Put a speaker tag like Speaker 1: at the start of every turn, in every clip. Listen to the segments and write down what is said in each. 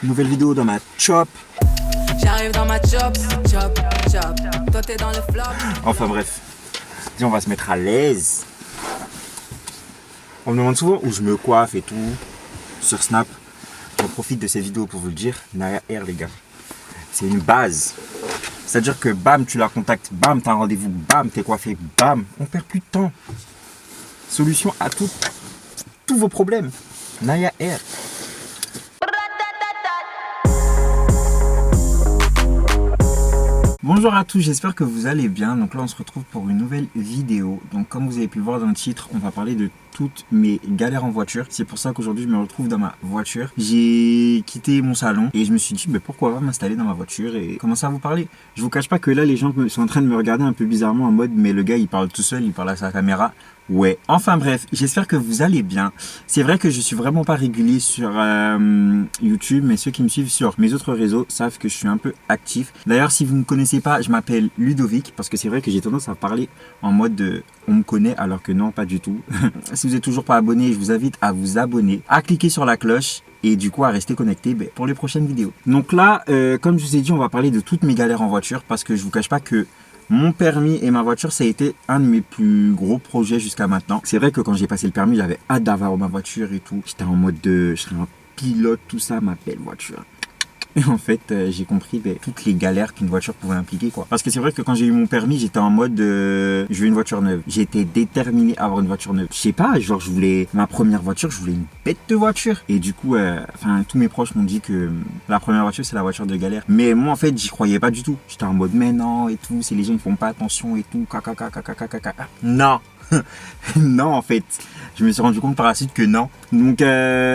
Speaker 1: Nouvelle vidéo dans ma chop.
Speaker 2: J'arrive dans ma chop, chop, chop. Toi t'es dans le flop.
Speaker 1: Enfin bref, on va se mettre à l'aise. On me demande souvent où je me coiffe et tout sur Snap. J'en profite de cette vidéo pour vous le dire. Naya Air les gars, c'est une base. C'est-à-dire que bam, tu la contactes, bam, t'as un rendez-vous, bam, t'es coiffé, bam, on perd plus de temps. Solution à tous vos problèmes. Naya Air. Bonjour à tous, j'espère que vous allez bien. Donc là on se retrouve pour une nouvelle vidéo. Donc comme vous avez pu le voir dans le titre, on va parler de toutes mes galères en voiture. C'est pour ça qu'aujourd'hui je me retrouve dans ma voiture. J'ai quitté mon salon et je me suis dit mais pourquoi pas m'installer dans ma voiture et commencer à vous parler. Je vous cache pas que là les gens sont en train de me regarder un peu bizarrement en mode mais le gars il parle tout seul, il parle à sa caméra. Ouais, enfin bref, j'espère que vous allez bien. C'est vrai que je suis vraiment pas régulier sur YouTube, mais ceux qui me suivent sur mes autres réseaux savent que je suis un peu actif. D'ailleurs, si vous ne me connaissez pas, je m'appelle Ludovic, parce que c'est vrai que j'ai tendance à parler en mode de on me connaît, alors que non, pas du tout. Si vous n'êtes toujours pas abonné, je vous invite à vous abonner, à cliquer sur la cloche et du coup à rester connecté pour les prochaines vidéos. Donc là, comme je vous ai dit, on va parler de toutes mes galères en voiture, parce que je vous cache pas que mon permis et ma voiture, ça a été un de mes plus gros projets jusqu'à maintenant. C'est vrai que quand j'ai passé le permis, j'avais hâte d'avoir ma voiture et tout. J'étais en mode je serais un pilote, tout ça, ma belle voiture. Et en fait, j'ai compris toutes les galères qu'une voiture pouvait impliquer, quoi. Parce que c'est vrai que quand j'ai eu mon permis, j'étais en mode je veux une voiture neuve. J'étais déterminé à avoir une voiture neuve. Je sais pas, genre je voulais ma première voiture, je voulais une bête de voiture. Et du coup, tous mes proches m'ont dit que la première voiture c'est la voiture de galère. Mais moi en fait, j'y croyais pas du tout. J'étais en mode mais non et tout, c'est les gens qui font pas attention et tout, Non. Non en fait, je me suis rendu compte par la suite que non. Donc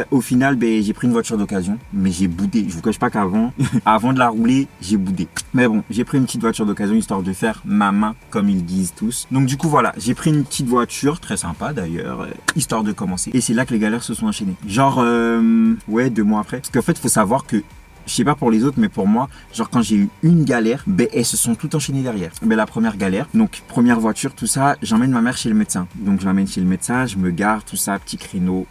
Speaker 1: au final j'ai pris une voiture d'occasion, mais j'ai boudé. Je vous cache pas qu'avant avant de la rouler j'ai boudé. Mais bon, j'ai pris une petite voiture d'occasion histoire de faire ma main comme ils disent tous. Donc du coup voilà, j'ai pris une petite voiture très sympa d'ailleurs, histoire de commencer. Et c'est là que les galères se sont enchaînées. Genre 2 mois après. Parce qu'en fait faut savoir que je sais pas pour les autres, mais pour moi, genre quand j'ai eu une galère, elles se sont toutes enchaînées derrière. La première galère, donc première voiture, tout ça, j'emmène ma mère chez le médecin. Donc je l'emmène chez le médecin, je me gare, tout ça, petit créneau.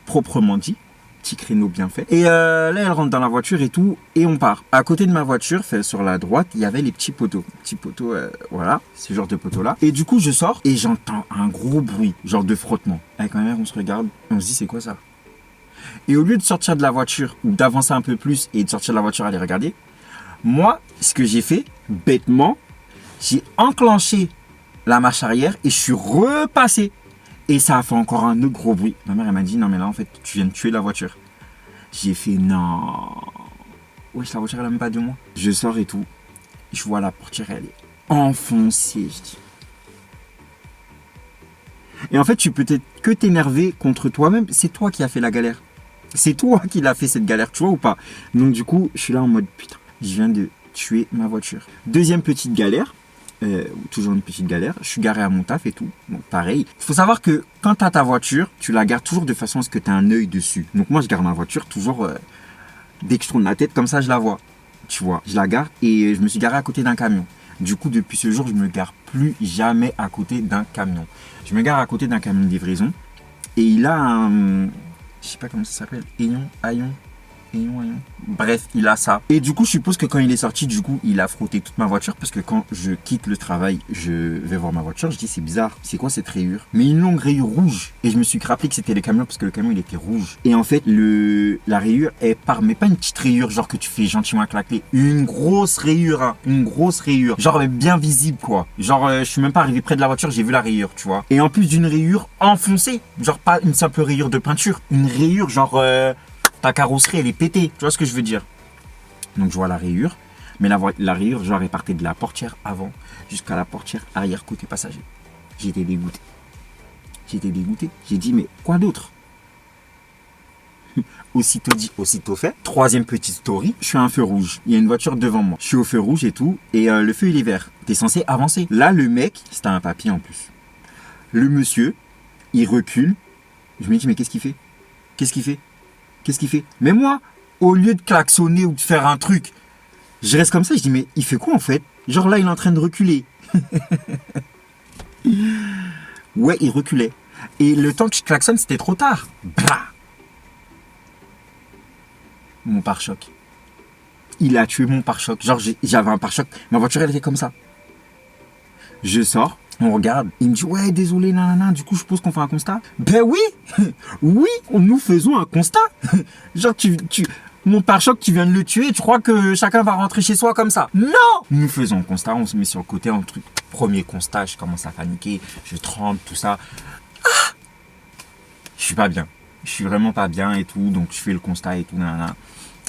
Speaker 1: Proprement dit, petit créneau bien fait. Et là, elle rentre dans la voiture et tout, et on part. À côté de ma voiture, sur la droite, il y avait les petits poteaux. Petits poteaux, voilà, ce genre de poteaux-là. Et du coup, je sors et j'entends un gros bruit, genre de frottement. Avec ma mère, on se regarde, on se dit, c'est quoi ça? Et au lieu de sortir de la voiture, ou d'avancer un peu plus et de sortir de la voiture, aller regarder, moi, ce que j'ai fait, bêtement, j'ai enclenché la marche arrière et je suis repassé. Et ça a fait encore un autre gros bruit. Ma mère, elle m'a dit, non mais là, en fait, tu viens de tuer la voiture. J'ai fait, non. Wesh, la voiture, elle a même pas 2 mois. Je sors et tout. Je vois la portière, elle est enfoncée, je dis. Et en fait, tu peux être que t'énerver contre toi-même. C'est toi qui as fait la galère. C'est toi qui l'as fait cette galère, tu vois ou pas? Donc du coup, je suis là en mode, putain, je viens de tuer ma voiture. Deuxième petite galère. Toujours une petite galère, je suis garé à mon taf et tout, donc pareil. Il faut savoir que quand tu as ta voiture, tu la gardes toujours de façon à ce que tu aies un œil dessus. Donc moi je garde ma voiture toujours, dès que je tourne la tête comme ça je la vois, tu vois. Je la garde et je me suis garé à côté d'un camion. Du coup depuis ce jour je me gare plus jamais à côté d'un camion. Je me gare à côté d'un camion de livraison et il a un, je sais pas comment ça s'appelle, haillon. Bref, il a ça. Et du coup, je suppose que quand il est sorti, du coup, il a frotté toute ma voiture. Parce que quand je quitte le travail, je vais voir ma voiture. Je dis, c'est bizarre. C'est quoi cette rayure? Mais une longue rayure rouge. Et je me suis rappelé que c'était le camion parce que le camion, il était rouge. Et en fait, la rayure est mais pas une petite rayure, genre que tu fais gentiment claquer. Une grosse rayure, hein. Une grosse rayure. Genre bien visible, quoi. Genre, je suis même pas arrivé près de la voiture, j'ai vu la rayure, tu vois. Et en plus d'une rayure enfoncée. Genre, pas une simple rayure de peinture. Une rayure, genre. Ta carrosserie elle est pétée, tu vois ce que je veux dire? Donc je vois la rayure, mais la rayure genre elle partait de la portière avant jusqu'à la portière arrière côté passager. J'étais dégoûté. J'ai dit mais quoi d'autre? Aussitôt dit, aussitôt fait. Troisième petite story, je suis à un feu rouge. Il y a une voiture devant moi. Je suis au feu rouge et tout, et le feu il est vert. T'es censé avancer. Là le mec, c'était un papier en plus. Le monsieur, il recule. Je me dis mais qu'est-ce qu'il fait? Mais moi, au lieu de klaxonner ou de faire un truc, je reste comme ça, je dis mais il fait quoi en fait? Genre là il est en train de reculer. Ouais, il reculait. Et le temps que je klaxonne, c'était trop tard. Blah. Mon pare-choc. Il a tué mon pare-choc. Genre, j'avais un pare-choc. Ma voiture, elle était comme ça. Je sors, on regarde. Il me dit, ouais, désolé, nanana. Du coup, je suppose qu'on fait un constat. Ben oui. Oui, nous faisons un constat. Genre, mon pare-choc, tu viens de le tuer. Tu crois que chacun va rentrer chez soi comme ça? Non. Nous faisons un constat. On se met sur le côté. Un truc. Premier constat, je commence à paniquer. Je tremble, tout ça. Ah, je suis pas bien. Je suis vraiment pas bien et tout. Donc, je fais le constat et tout, nanana.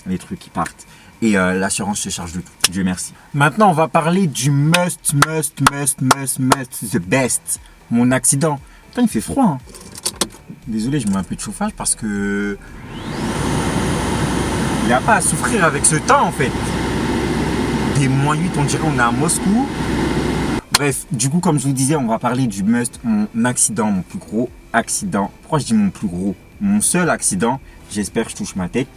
Speaker 1: Les trucs qui partent. Et l'assurance se charge de tout. Dieu merci. Maintenant, on va parler du must, the best. Mon accident. Putain, il fait froid. Hein. Désolé, je mets un peu de chauffage parce que... Il n'y a pas à souffrir avec ce temps, en fait. Des -8, on dirait on est à Moscou. Bref, du coup, comme je vous disais, on va parler du must, mon accident, mon plus gros accident. Pourquoi je dis mon plus gros? Mon seul accident. J'espère que je touche ma tête.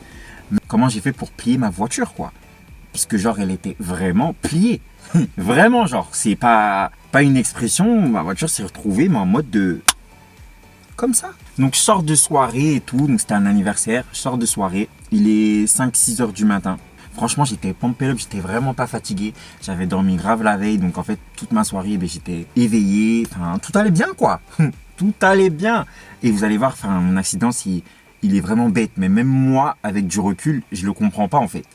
Speaker 1: Comment j'ai fait pour plier ma voiture, quoi. Parce que genre, elle était vraiment pliée. Vraiment, genre, c'est pas une expression. Ma voiture s'est retrouvée, mais en mode de... Comme ça. Donc, je sors de soirée et tout. Donc, c'était un anniversaire. Je sors de soirée. Il est 5-6 heures du matin. Franchement, j'étais pumpé up. J'étais vraiment pas fatigué. J'avais dormi grave la veille. Donc, en fait, toute ma soirée, j'étais éveillé. Enfin, tout allait bien, quoi. Tout allait bien. Et vous allez voir, enfin, mon accident, il est vraiment bête, mais même moi, avec du recul, je le comprends pas en fait.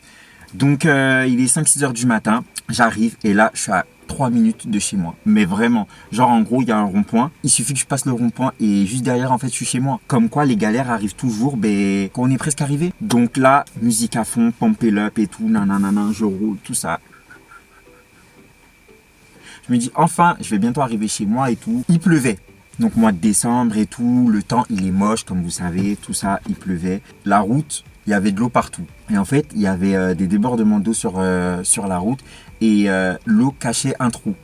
Speaker 1: Donc, il est 5-6 heures du matin, j'arrive et là, je suis à 3 minutes de chez moi. Mais vraiment, genre en gros, il y a un rond-point, il suffit que je passe le rond-point et juste derrière, en fait, je suis chez moi. Comme quoi, les galères arrivent toujours quand on est presque arrivé. Donc là, musique à fond, pump it up et tout, nanana, je roule, tout ça. Je me dis, enfin, je vais bientôt arriver chez moi et tout. Il pleuvait. Donc mois de décembre et tout, le temps il est moche comme vous savez, tout ça, il pleuvait. La route, il y avait de l'eau partout. Et en fait, il y avait des débordements d'eau sur la route et l'eau cachait un trou.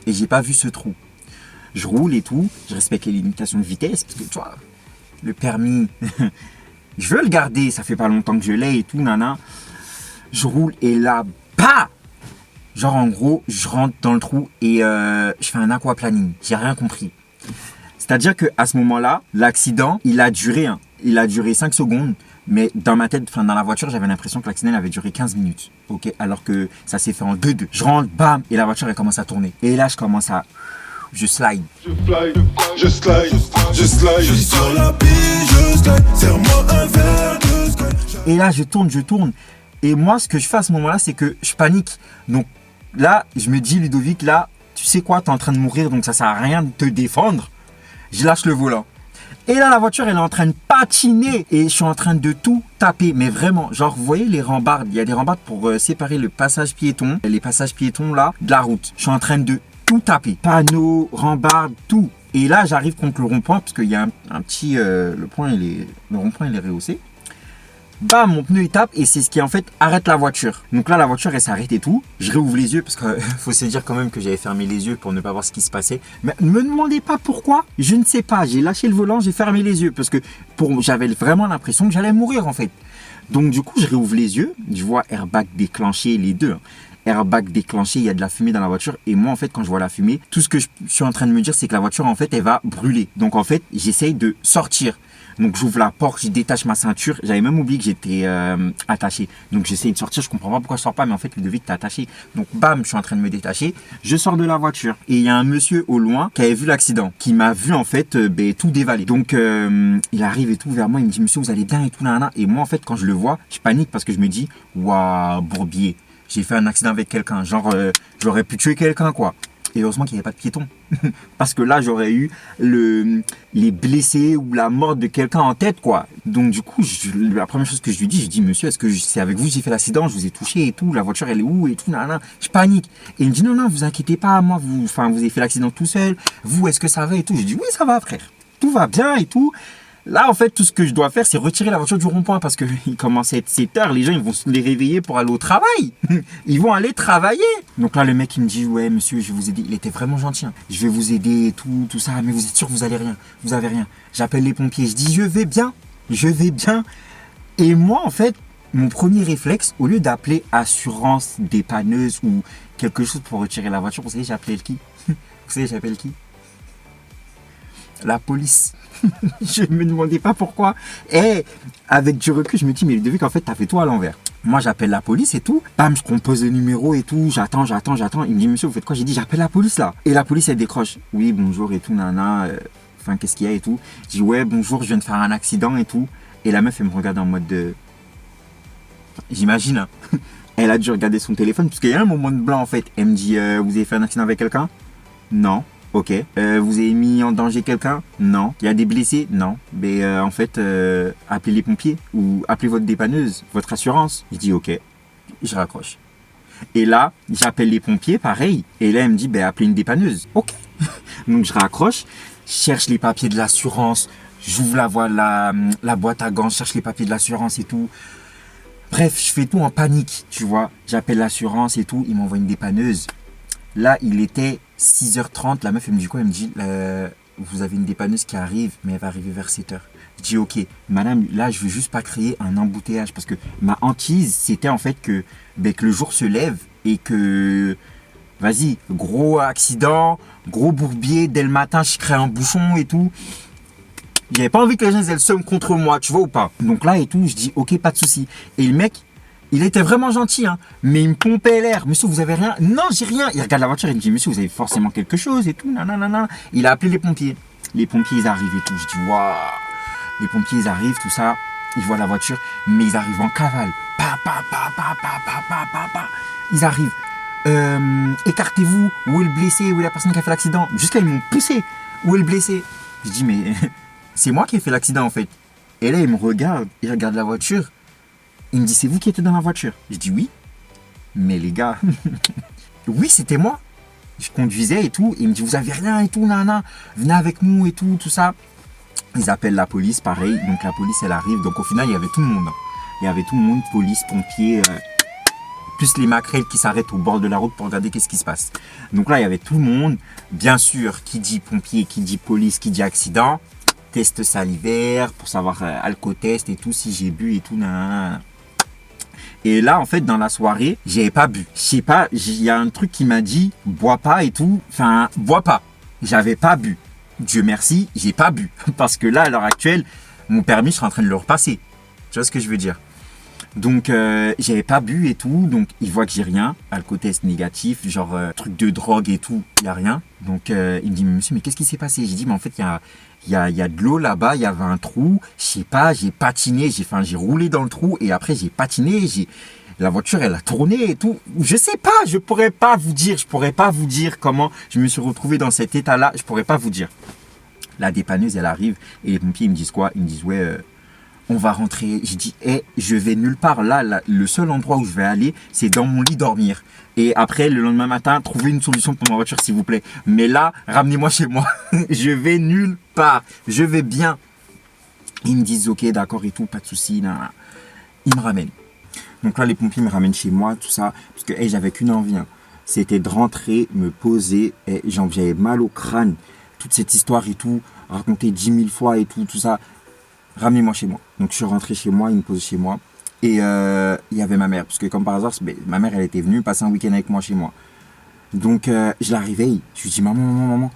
Speaker 1: Et j'ai pas vu ce trou. Je roule et tout, je respecte les limitations de vitesse parce que tu vois, le permis, je veux le garder, ça fait pas longtemps que je l'ai et tout, nana. Je roule et là, bah! Genre en gros, je rentre dans le trou et je fais un aquaplaning. J'ai rien compris. C'est-à-dire qu'à ce moment-là, l'accident, il a duré 5 secondes. Mais dans ma tête, enfin dans la voiture, j'avais l'impression que l'accident avait duré 15 minutes. Ok, alors que ça s'est fait en 2-2. Je rentre, bam, et la voiture, elle commence à tourner. Et là, je commence à... Je slide.
Speaker 3: Je slide sur la piste, je slide. Serre-moi un verre de slide.
Speaker 1: Et là, je tourne. Et moi, ce que je fais à ce moment-là, c'est que je panique. Donc là, je me dis, Ludovic, là, tu sais quoi, t'es en train de mourir, donc ça sert à rien de te défendre. Je lâche le volant. Et là, la voiture, elle est en train de patiner. Et je suis en train de tout taper. Mais vraiment, genre, vous voyez les rambardes. Il y a des rambardes pour séparer le passage piéton. Les passages piétons, là, de la route. Je suis en train de tout taper. Panneaux, rambardes, tout. Et là, j'arrive contre le rond-point. Parce qu'il y a un petit... le rond-point, il est rehaussé. Bam, mon pneu il tape et c'est ce qui en fait arrête la voiture. Donc là la voiture elle s'arrête et tout. Je réouvre les yeux parce que faut se dire quand même que j'avais fermé les yeux pour ne pas voir ce qui se passait. Mais ne me demandez pas pourquoi, je ne sais pas. J'ai lâché le volant, j'ai fermé les yeux parce que j'avais vraiment l'impression que j'allais mourir en fait. Donc du coup je réouvre les yeux, je vois airbag déclenché, les deux. Airbag déclenché, il y a de la fumée dans la voiture et moi en fait quand je vois la fumée, tout ce que je suis en train de me dire c'est que la voiture en fait elle va brûler. Donc en fait j'essaye de sortir. Donc j'ouvre la porte, je détache ma ceinture. J'avais même oublié que j'étais attaché. Donc j'essaye de sortir, je comprends pas pourquoi je sors pas, mais en fait Ludovic t'es attaché. Donc bam, je suis en train de me détacher. Je sors de la voiture et il y a un monsieur au loin qui avait vu l'accident, qui m'a vu en fait tout dévaler. Donc il arrive et tout vers moi, il me dit monsieur vous allez bien et tout nanana. Et moi en fait quand je le vois, je panique parce que je me dis waouh bourbier, j'ai fait un accident avec quelqu'un, genre j'aurais pu tuer quelqu'un quoi. Et heureusement qu'il n'y avait pas de piéton. Parce que là, j'aurais eu les blessés ou la mort de quelqu'un en tête, quoi. Donc, du coup, la première chose que je lui dis, monsieur, est-ce que c'est avec vous que j'ai fait l'accident? Je vous ai touché et tout. La voiture, elle est où et tout, nanana. Je panique. Et il me dit, non, vous inquiétez pas. Moi, vous avez fait l'accident tout seul. Vous, est-ce que ça va et tout? Je dis, oui, ça va, frère. Tout va bien et tout. Là, en fait, tout ce que je dois faire, c'est retirer la voiture du rond-point parce qu'il commence à être 7 heures. Les gens, ils vont se les réveiller pour aller au travail. Ils vont aller travailler. Donc là, le mec, il me dit, ouais, monsieur, je vais vous aider. Il était vraiment gentil. Hein. Je vais vous aider et tout ça. Mais vous êtes sûr que vous allez rien? Vous avez rien? J'appelle les pompiers. Je dis, je vais bien. Et moi, en fait, mon premier réflexe, au lieu d'appeler assurance dépanneuse ou quelque chose pour retirer la voiture, vous savez, j'ai appelé qui? Vous savez, j'appelle qui? la police. Je me demandais pas pourquoi. Et avec du recul, je me dis, mais depuis qu'en fait, t'as fait tout à l'envers. Moi, j'appelle la police et tout. Bam, je compose le numéro et tout. J'attends. Il me dit, monsieur, vous faites quoi? J'ai dit, j'appelle la police là. Et la police, elle décroche. Oui, bonjour et tout, nana. Enfin, qu'est-ce qu'il y a et tout. Je dis, ouais, bonjour, je viens de faire un accident et tout. Et la meuf, elle me regarde en mode de. J'imagine, hein. Elle a dû regarder son téléphone, parce qu'il y a un moment de blanc en fait. Elle me dit, vous avez fait un accident avec quelqu'un? Non. Ok. Vous avez mis en danger quelqu'un? Non. Il y a des blessés? Non. Mais en fait, appelez les pompiers ou appelez votre dépanneuse, votre assurance. Je dis ok. Je raccroche. Et là, j'appelle les pompiers, pareil. Et là, elle me dit, appelez une dépanneuse. Ok. Donc je raccroche, je cherche les papiers de l'assurance, j'ouvre la boîte à gants, je cherche les papiers de l'assurance et tout. Bref, je fais tout en panique, tu vois. J'appelle l'assurance et tout, ils m'envoient une dépanneuse. Là, il était 6h30, la meuf, elle me dit quoi? Elle me dit, vous avez une dépanneuse qui arrive, mais elle va arriver vers 7h. Je dis, ok, madame, là, je veux juste pas créer un embouteillage, parce que ma hantise, c'était en fait que le jour se lève et que, vas-y, gros accident, gros bourbier, dès le matin, je crée un bouchon et tout. J'avais pas envie que les gens aient le seum contre moi, tu vois ou pas. Donc là et tout, je dis ok, pas de souci. Et le mec, il était vraiment gentil, hein, mais il me pompait l'air. Monsieur, vous avez rien? Non, j'ai rien. Il regarde la voiture, il me dit monsieur, vous avez forcément quelque chose et tout. Nanana. Il a appelé les pompiers. Les pompiers, ils arrivent et tout. Je dis waouh. Les pompiers, ils arrivent, tout ça. Ils voient la voiture, mais ils arrivent en cavale. Pa. Ils arrivent. Écartez-vous. Où est le blessé? Où est la personne qui a fait l'accident? Jusqu'à ils m'ont poussé. Où est le blessé? Je dis mais c'est moi qui ai fait l'accident en fait. Et là, il me regarde, il regarde la voiture. Il me dit, c'est vous qui étiez dans la voiture? Je dis oui. Mais les gars, oui, c'était moi. Je conduisais et tout. Il me dit, vous avez rien et tout, nana. Venez avec nous et tout, tout ça. Ils appellent la police, pareil. Donc la police, elle arrive. Donc au final, il y avait tout le monde. Il y avait tout le monde, police, pompiers, plus les maquerelles qui s'arrêtent au bord de la route pour regarder qu'est-ce qui se passe. Donc là, il y avait tout le monde. Bien sûr, qui dit pompier, qui dit police, qui dit accident. Test salivaire pour savoir alcotest et tout, si j'ai bu et tout. Nanana. Et là, en fait, dans la soirée, j'avais pas bu. Je sais pas, il y a un truc qui m'a dit, bois pas et tout. Enfin, bois pas. J'avais pas bu. Dieu merci, j'ai pas bu. Parce que là, à l'heure actuelle, mon permis, je suis en train de le repasser. Tu vois ce que je veux dire? Donc, j'avais pas bu et tout. Donc, il voit que j'ai rien. Alcotest négatif, genre truc de drogue et tout, il y a rien. Donc, il me dit, monsieur, mais qu'est-ce qui s'est passé? J'ai dit, mais en fait, il y a de l'eau là-bas, il y avait un trou, je sais pas, j'ai patiné, j'ai roulé dans le trou et après j'ai patiné, la voiture elle a tourné et tout. Je sais pas, je pourrais pas vous dire comment je me suis retrouvé dans cet état-là, je pourrais pas vous dire. La dépanneuse elle arrive et les pompiers ils me disent quoi? Ils me disent ouais, on va rentrer. Je dis je vais nulle part là, le seul endroit où je vais aller c'est dans mon lit dormir. Et après, le lendemain matin, trouvez une solution pour ma voiture, s'il vous plaît. Mais là, ramenez-moi chez moi. Je vais nulle part. Je vais bien. Ils me disent, ok, d'accord et tout, pas de souci. Ils me ramènent. Donc là, les pompiers me ramènent chez moi, tout ça. Parce que j'avais qu'une envie. Hein. C'était de rentrer, me poser. J'avais mal au crâne. Toute cette histoire et tout, raconter 10 000 fois et tout, tout ça. Ramenez-moi chez moi. Donc je suis rentré chez moi, ils me posent chez moi. Et il y avait ma mère, parce que comme par hasard, ma mère elle était venue passer un week-end avec moi chez moi. Donc je la réveille, je lui dis maman.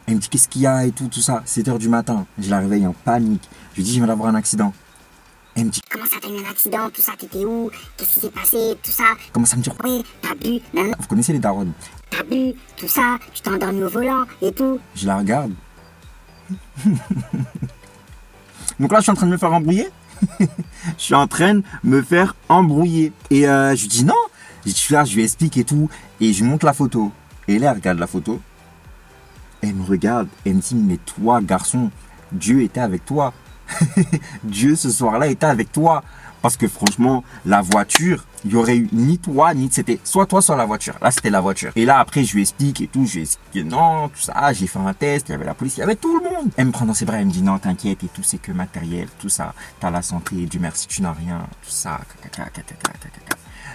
Speaker 1: Elle me dit qu'est-ce qu'il y a et tout, tout ça, 7h du matin. Je la réveille en panique, je lui dis je viens d'avoir un accident. Elle me dit
Speaker 4: comment ça t'as eu un accident, tout ça, t'étais où, qu'est-ce qui s'est passé, tout ça.
Speaker 1: Comment ça me dit
Speaker 4: Oui, t'as bu, nan.
Speaker 1: Vous connaissez les darons.
Speaker 4: T'as bu, tout ça, tu t'es endormi au volant et tout.
Speaker 1: Je la regarde. Donc là je suis en train de me faire embrouiller. Je suis en train de me faire embrouiller. Et je lui dis non. Je suis là, je lui explique et tout. Et je lui montre la photo. Et là, elle regarde la photo. Elle me regarde. Elle me dit, mais toi, garçon, Dieu était avec toi. Dieu, ce soir-là, était avec toi. Parce que franchement, la voiture, il n'y aurait eu ni toi, ni... C'était soit toi, soit la voiture. Là, c'était la voiture. Et là, après, je lui explique et tout. Je lui explique non, tout ça. J'ai fait un test. Il y avait la police. Il y avait tout le monde. Elle me prend dans ses bras. Elle me dit non, t'inquiète et tout. C'est que matériel. Tout ça. T'as la santé. Dieu merci, tu n'as rien. Tout ça.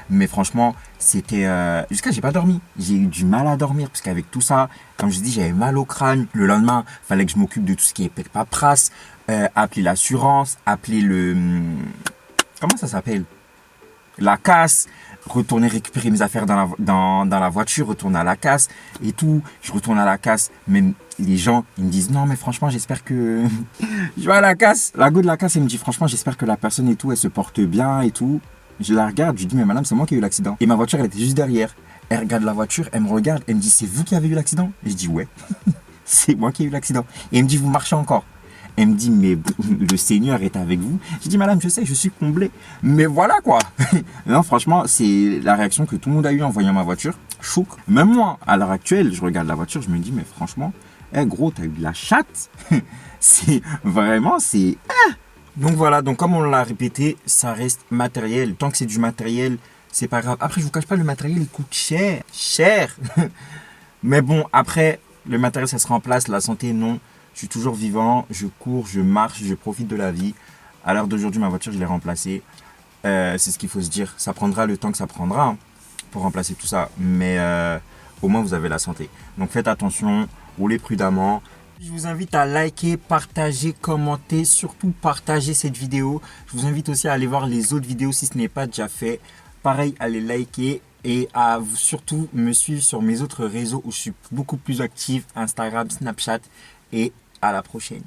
Speaker 1: Mais franchement, c'était... Jusqu'à j'ai pas dormi. J'ai eu du mal à dormir. Parce qu'avec tout ça, comme je dis, j'avais mal au crâne. Le lendemain, il fallait que je m'occupe de tout ce qui est paperasse. Appeler l'assurance. Appeler le... Comment ça s'appelle? La casse, retourner récupérer mes affaires dans la voiture, retourner à la casse et tout. Je retourne à la casse, même les gens, ils me disent non mais franchement j'espère que... Je vais à la casse, la go de la casse, elle me dit franchement j'espère que la personne et tout, elle se porte bien et tout. Je la regarde, je lui dis mais madame c'est moi qui ai eu l'accident. Et ma voiture elle était juste derrière. Elle regarde la voiture, elle me regarde, elle me dit c'est vous qui avez eu l'accident? Et je dis ouais, c'est moi qui ai eu l'accident. Et elle me dit vous marchez encore? Elle me dit mais le Seigneur est avec vous. Je dis madame je sais, je suis comblé. Mais voilà quoi. Non franchement c'est la réaction que tout le monde a eu en voyant ma voiture. Chouk. Même moi à l'heure actuelle je regarde la voiture, je me dis mais franchement, gros t'as eu de la chatte. C'est vraiment c'est... Donc voilà, donc comme on l'a répété, ça reste matériel. Tant que c'est du matériel, c'est pas grave. Après, je vous cache pas, le matériel, il coûte cher. Cher. Mais bon, après, le matériel, ça se remplace. La santé, non. Je suis toujours vivant. Je cours, je marche, je profite de la vie. À l'heure d'aujourd'hui, ma voiture, je l'ai remplacée. C'est ce qu'il faut se dire. Ça prendra le temps que ça prendra hein, pour remplacer tout ça. Mais au moins, vous avez la santé. Donc faites attention, roulez prudemment. Je vous invite à liker, partager, commenter, surtout partager cette vidéo. Je vous invite aussi à aller voir les autres vidéos si ce n'est pas déjà fait. Pareil, à les liker et à surtout me suivre sur mes autres réseaux où je suis beaucoup plus actif, Instagram, Snapchat et à la prochaine.